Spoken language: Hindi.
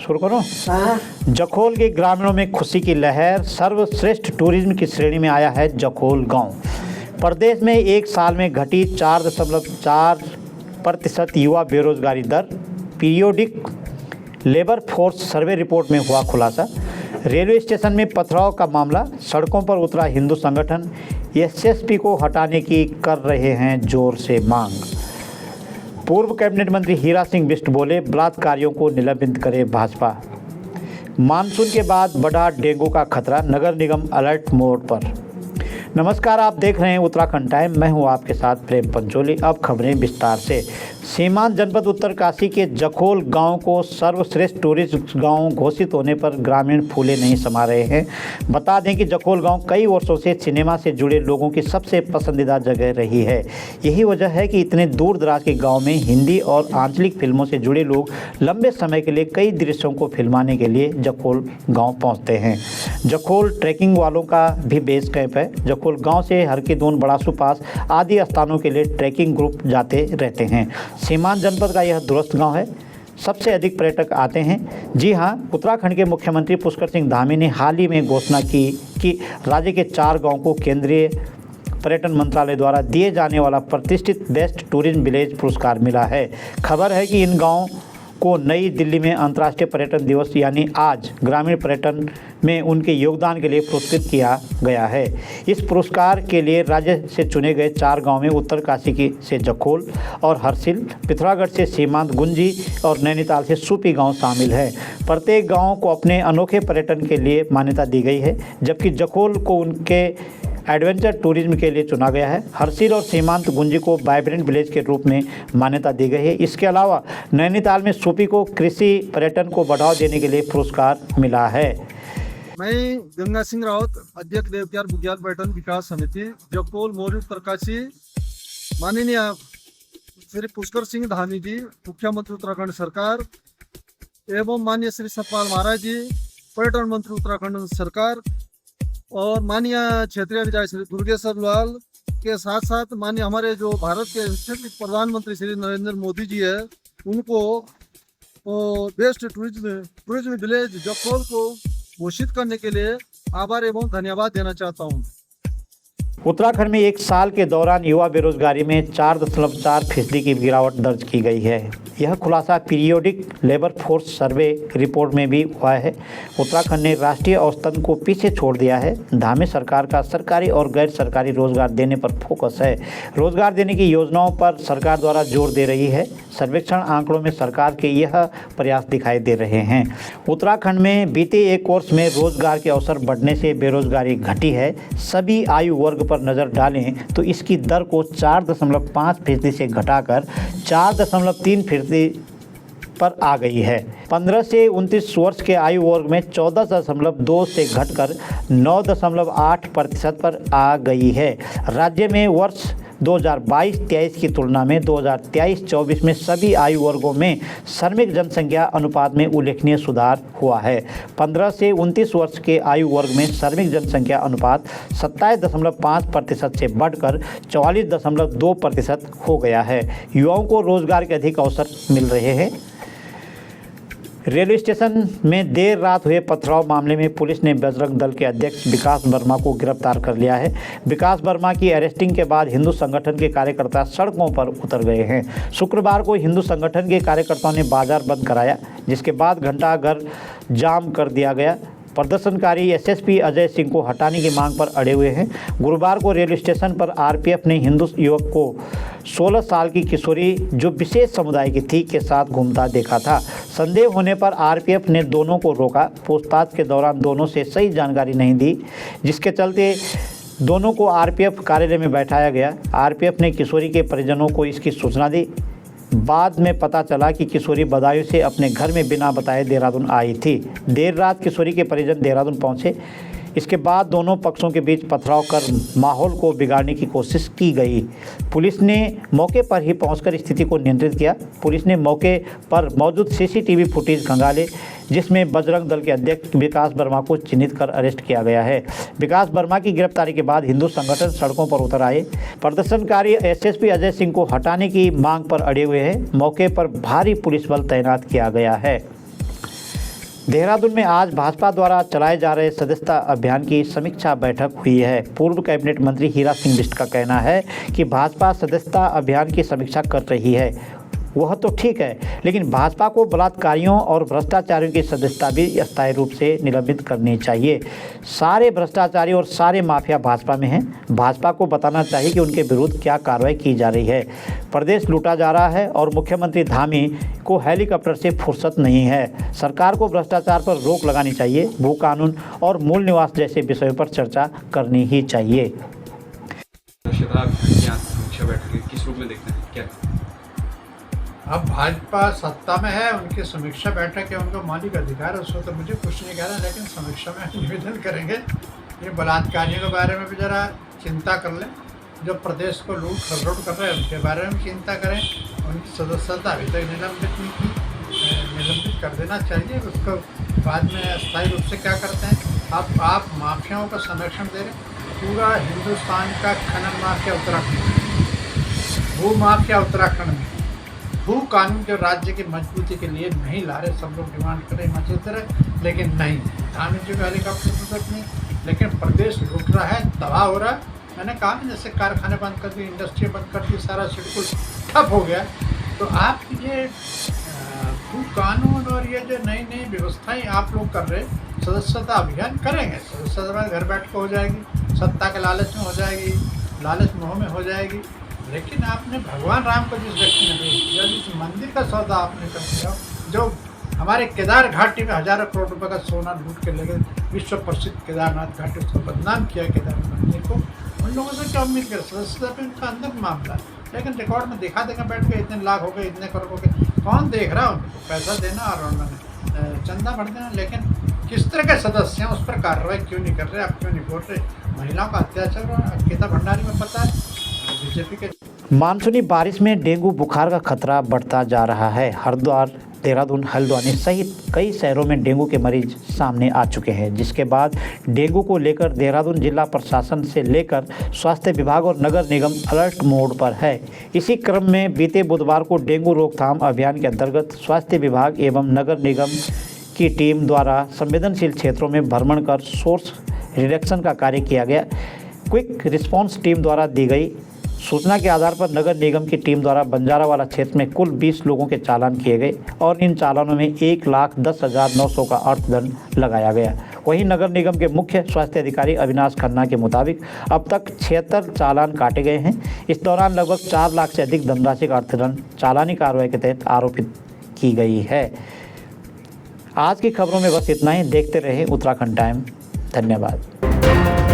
शुरू करो। जखोल के ग्रामीणों में खुशी की लहर, सर्वश्रेष्ठ टूरिज्म की श्रेणी में आया है जखोल गांव। प्रदेश में एक साल में घटी 4.4% युवा बेरोजगारी दर, periodic labour force survey report में हुआ खुलासा। रेलवे स्टेशन में पथराव का मामला, सड़कों पर उतरा हिंदू संगठन, एसएसपी को हटाने की कर रहे हैं जोर से मांग। पूर्व कैबिनेट मंत्री हीरा सिंह बिष्ट बोले, बलात्कारियों को निलंबित करे भाजपा। मानसून के बाद बढ़ा डेंगू का खतरा, नगर निगम अलर्ट मोड पर। नमस्कार, आप देख रहे हैं उत्तराखंड टाइम, मैं हूं आपके साथ प्रेम पंचोली। अब खबरें विस्तार से। सीमांत जनपद उत्तरकाशी के जखोल गांव को सर्वश्रेष्ठ टूरिस्ट गांव घोषित होने पर ग्रामीण फूले नहीं समा रहे हैं। बता दें कि जखोल गांव कई वर्षों से सिनेमा से जुड़े लोगों की सबसे पसंदीदा जगह रही है। यही वजह है कि इतने दूर दराज के गाँव में हिंदी और आंचलिक फिल्मों से जुड़े लोग लंबे समय के लिए कई दृश्यों को फिल्माने के लिए जखोल गाँव पहुँचते हैं। जखोल ट्रैकिंग वालों का भी बेस कैंप है। जखोल गांव से हरकीदोन, बड़ासू पास आदि स्थानों के लिए ट्रैकिंग ग्रुप जाते रहते हैं। सीमांत जनपद का यह दूरस्थ गांव है, सबसे अधिक पर्यटक आते हैं। जी हां, उत्तराखंड के मुख्यमंत्री पुष्कर सिंह धामी ने हाल ही में घोषणा की कि राज्य के 4 गांवों को केंद्रीय पर्यटन मंत्रालय द्वारा दिए जाने वाला प्रतिष्ठित बेस्ट टूरिज्म विलेज पुरस्कार मिला है। खबर है कि इन गाँव को नई दिल्ली में अंतर्राष्ट्रीय पर्यटन दिवस यानी आज ग्रामीण पर्यटन में उनके योगदान के लिए पुरस्कृत किया गया है। इस पुरस्कार के लिए राज्य से चुने गए 4 गांव में उत्तरकाशी से जखोल और हरसिल, पिथौरागढ़ से सीमांत गुंजी और नैनीताल से सूपी गांव शामिल है। प्रत्येक गांव को अपने अनोखे पर्यटन के लिए मान्यता दी गई है, जबकि जखोल को उनके एडवेंचर टूरिज्म के लिए चुना गया है। हरसिल और सीमांत गुंजी को वाइब्रेंट विलेज के रूप में मान्यता दी गई है। इसके अलावा नैनीताल में सूपी को कृषि पर्यटन को बढ़ावा देने के लिए पुरस्कार मिला है। मैं गंगा सिंह रावत, अध्यक्ष देवक्यार बुग्याल पर्यटन विकास समिति, जखोल मोरी उत्तरकाशी। माननीय श्री पुष्कर सिंह धामी जी, मुख्यमंत्री उत्तराखंड सरकार, एवं माननीय श्री सतपाल महाराज जी, पर्यटन मंत्री उत्तराखंड सरकार, और माननीय क्षेत्रीय विधायक श्री दुर्गेश्वर लाल के साथ साथ माननीय हमारे जो भारत के प्रधानमंत्री श्री नरेंद्र मोदी जी है, उनको बेस्ट टूरिज्म विलेज जखोल को घोषित करने के लिए आभार एवं धन्यवाद देना चाहता हूं। उत्तराखंड में एक साल के दौरान युवा बेरोजगारी में 4.4% की गिरावट दर्ज की गई है। यह खुलासा periodic labour force survey report में भी हुआ है। उत्तराखंड ने राष्ट्रीय औसतन को पीछे छोड़ दिया है। धामी सरकार का सरकारी और गैर सरकारी रोजगार देने पर फोकस है। रोजगार देने की योजनाओं पर सरकार द्वारा जोर दे रही है। सर्वेक्षण आंकड़ों में सरकार के यह प्रयास दिखाई दे रहे हैं। उत्तराखंड में बीते एक वर्ष में रोजगार के अवसर बढ़ने से बेरोजगारी घटी है। सभी आयु वर्ग पर नज़र डालें तो इसकी दर को 4.5% से घटाकर 4.3% पर आ गई है। 15 से 29 वर्ष के आयु वर्ग में 14.2 से घटकर 9.8% पर आ गई है। राज्य में वर्ष 2022-23 की तुलना में 2023-24 में सभी आयु वर्गों में श्रमिक जनसंख्या अनुपात में उल्लेखनीय सुधार हुआ है। 15 से 29 वर्ष के आयु वर्ग में श्रमिक जनसंख्या अनुपात 27.5% से बढ़कर 44.2% हो गया है। युवाओं को रोजगार के अधिक अवसर मिल रहे हैं। रेलवे स्टेशन में देर रात हुए पथराव मामले में पुलिस ने बजरंग दल के अध्यक्ष विकास वर्मा को गिरफ्तार कर लिया है। विकास वर्मा की अरेस्टिंग के बाद हिंदू संगठन के कार्यकर्ता सड़कों पर उतर गए हैं। शुक्रवार को हिंदू संगठन के कार्यकर्ताओं ने बाजार बंद कराया, जिसके बाद घंटाघर जाम कर दिया गया। प्रदर्शनकारी एसएसपी अजय सिंह को हटाने की मांग पर अड़े हुए हैं। गुरुवार को रेलवे स्टेशन पर आरपीएफ ने हिंदू युवक को 16 साल की किशोरी जो विशेष समुदाय की थी के साथ घूमता देखा था। संदेह होने पर आरपीएफ ने दोनों को रोका। पूछताछ के दौरान दोनों से सही जानकारी नहीं दी, जिसके चलते दोनों को आरपीएफ कार्यालय में बैठाया गया। आरपीएफ ने किशोरी के परिजनों को इसकी सूचना दी। बाद में पता चला कि किशोरी बदायूं से अपने घर में बिना बताए देहरादून आई थी। देर रात किशोरी के परिजन देहरादून पहुंचे। इसके बाद दोनों पक्षों के बीच पथराव कर माहौल को बिगाड़ने की कोशिश की गई। पुलिस ने मौके पर ही पहुंचकर स्थिति को नियंत्रित किया। पुलिस ने मौके पर मौजूद सीसीटीवी फुटेज खंगाले, जिसमें बजरंग दल के अध्यक्ष विकास वर्मा को चिन्हित कर अरेस्ट किया गया है। विकास वर्मा की गिरफ्तारी के बाद हिंदू संगठन सड़कों पर उतर आए। प्रदर्शनकारी एसएसपी अजय सिंह को हटाने की मांग पर अड़े हुए हैं। मौके पर भारी पुलिस बल तैनात किया गया है। देहरादून में आज भाजपा द्वारा चलाए जा रहे सदस्यता अभियान की समीक्षा बैठक हुई है। पूर्व कैबिनेट मंत्री हीरा सिंह बिष्ट का कहना है कि भाजपा सदस्यता अभियान की समीक्षा कर रही है। वह तो ठीक है, लेकिन भाजपा को बलात्कारियों और भ्रष्टाचारियों की सदस्यता भी अस्थायी रूप से निलंबित करनी चाहिए। सारे भ्रष्टाचारी और सारे माफिया भाजपा में हैं। भाजपा को बताना चाहिए कि उनके विरुद्ध क्या कार्रवाई की जा रही है। प्रदेश लूटा जा रहा है और मुख्यमंत्री धामी को हेलीकॉप्टर से फुर्सत नहीं है। सरकार को भ्रष्टाचार पर रोक लगानी चाहिए। भू कानून और मूल निवास जैसे विषयों पर चर्चा करनी ही चाहिए। किस रूप में देखते हैं क्या? अब भाजपा सत्ता में है, उनकी समीक्षा बैठक है, उनको मौलिक अधिकार है, उसको तो मुझे कुछ नहीं कहना, लेकिन समीक्षा में निवेदन करेंगे ये बलात्कारियों के बारे में भी ज़रा चिंता कर लें। जो प्रदेश को लूट खसोट कर रहे हैं उनके बारे में चिंता करें। उनकी सदस्यता अभी तक निलंबित नहीं की, निलंबित कर देना चाहिए। उसको बाद में अस्थायी रूप से क्या करते हैं। अब आप माफियाओं का संरक्षण दे रहे हैं। पूरा हिंदुस्तान का खनन माफिया उत्तराखंड में, भू माफिया उत्तराखंड में, भू कानून के राज्य की मजबूती के लिए नहीं ला रहे। सब लोग डिमांड करें हिमाचल रहे, लेकिन नहीं, धामी जी को हेलीकॉप्टर की जरूरत नहीं। लेकिन प्रदेश लूट रहा है, तबाह हो रहा है। मैंने कहा ना, जैसे कारखाने बंद कर दिए, इंडस्ट्री बंद कर दी, सारा शेड्यूल ठप हो गया। तो आप ये भू कानून और ये जो नई नई व्यवस्थाएं आप लोग कर रहे, सदस्यता अभियान करेंगे, सदस्यता घर बैठ कर हो जाएगी, सत्ता के लालच में हो जाएगी, लालच मोह में हो जाएगी। लेकिन आपने भगवान राम को जिस व्यक्ति ने भेज दिया, जिस मंदिर का सौदा आपने कर दिया, जो हमारे केदार घाटी में हजारों करोड़ रुपए का सोना लूट के ले गए, विश्व प्रसिद्ध केदारनाथ घाटी, उसको बदनाम किया केदारनाथ मंदिर को, उन लोगों से क्या उम्मीद कर। सदस्यता पे उनका अंदर मामला है, लेकिन रिकॉर्ड में दिखा देंगे बैठ के, इतने लाख हो गए, इतने करोड़ हो गए। कौन देख रहा है? उनको पैसा देना और उन्होंने चंदा भर देना। लेकिन किस तरह के सदस्य हैं, उस पर कार्रवाई क्यों नहीं कर रहे, आप क्यों नहीं बोल रहे? महिलाओं का अत्याचार अंकिता भंडारी में पता है, बीजेपी के। मानसूनी बारिश में डेंगू बुखार का खतरा बढ़ता जा रहा है। हरिद्वार, देहरादून, हल्द्वानी सहित कई शहरों में डेंगू के मरीज सामने आ चुके हैं, जिसके बाद डेंगू को लेकर देहरादून जिला प्रशासन से लेकर स्वास्थ्य विभाग और नगर निगम अलर्ट मोड पर है। इसी क्रम में बीते बुधवार को डेंगू रोकथाम अभियान के अंतर्गत स्वास्थ्य विभाग एवं नगर निगम की टीम द्वारा संवेदनशील क्षेत्रों में भ्रमण कर सोर्स रिडक्शन का कार्य किया गया। क्विक रिस्पांस टीम द्वारा दी गई सूचना के आधार पर नगर निगम की टीम द्वारा बंजारावाला क्षेत्र में कुल 20 लोगों के चालान किए गए और इन चालानों में 1,10,900 का अर्थदंड लगाया गया। वहीं नगर निगम के मुख्य स्वास्थ्य अधिकारी अविनाश खन्ना के मुताबिक अब तक 76 चालान काटे गए हैं। इस दौरान लगभग 4 लाख से अधिक धनराशि का अर्थदंड चालानी कार्रवाई के तहत आरोपित की गई है। आज की खबरों में बस इतना ही। देखते रहे उत्तराखंड टाइम। धन्यवाद।